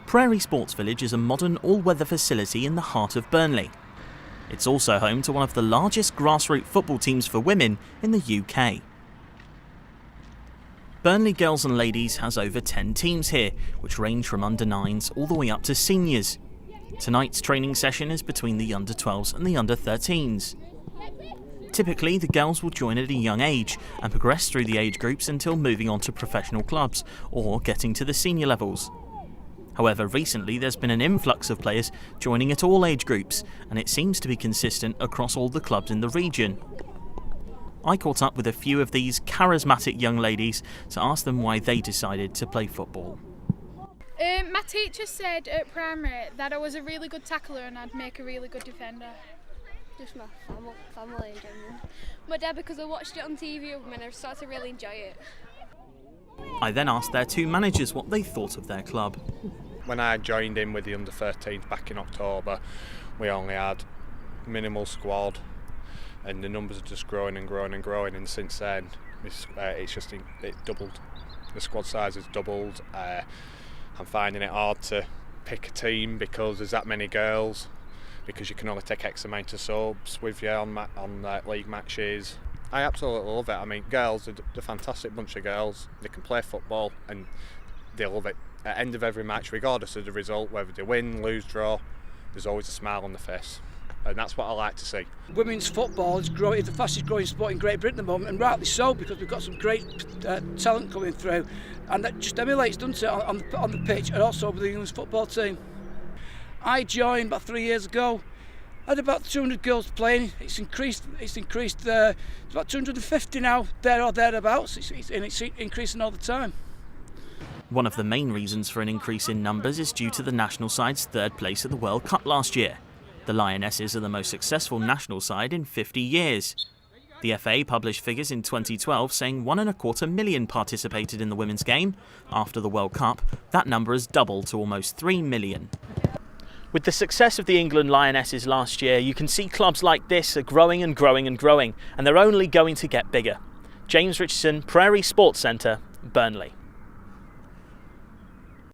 Prairie Sports Village is a modern all-weather facility in the heart of Burnley. It's also home to one of the largest grassroots football teams for women in the UK. Burnley Girls and Ladies has over 10 teams here, which range from under-9s all the way up to seniors. Tonight's training session is between the under-12s and the under-13s. Typically, the girls will join at a young age and progress through the age groups until moving on to professional clubs or getting to the senior levels. However, recently there's been an influx of players joining at all age groups, and it seems to be consistent across all the clubs in the region. I caught up with a few of these charismatic young ladies to ask them why they decided to play football. My teacher said at primary that I was a really good tackler and I'd make a really good defender. Just my family in general. My dad, because I watched it on TV with him and I started to really enjoy it. I then asked their two managers what they thought of their club. When I joined in with the under-13s back in October, we only had minimal squad, and the numbers are just growing and growing and growing. And since then, it doubled. The squad size has doubled. I'm finding it hard to pick a team because there's that many girls. Because you can only take X amount of subs with you on league matches. I absolutely love it. I mean, girls are a fantastic bunch of girls. They can play football and they love it. At the end of every match, regardless of the result, whether they win, lose, draw, there's always a smile on the face. And that's what I like to see. Women's football is growing, it's the fastest growing sport in Great Britain at the moment, and rightly so, because we've got some great talent coming through. And that just emulates, doesn't it, on the pitch and also with the women's football team. I joined about 3 years ago. I had about 200 girls playing. It's increased. It's about 250 now, there or thereabouts. It's increasing all the time. One of the main reasons for an increase in numbers is due to the national side's third place at the World Cup last year. The Lionesses are the most successful national side in 50 years. The FA published figures in 2012 saying 1.25 million participated in the women's game. After the World Cup, that number has doubled to almost 3 million. With the success of the England Lionesses last year, you can see clubs like this are growing and growing and growing, and they're only going to get bigger. James Richardson, Prairie Sports Centre, Burnley.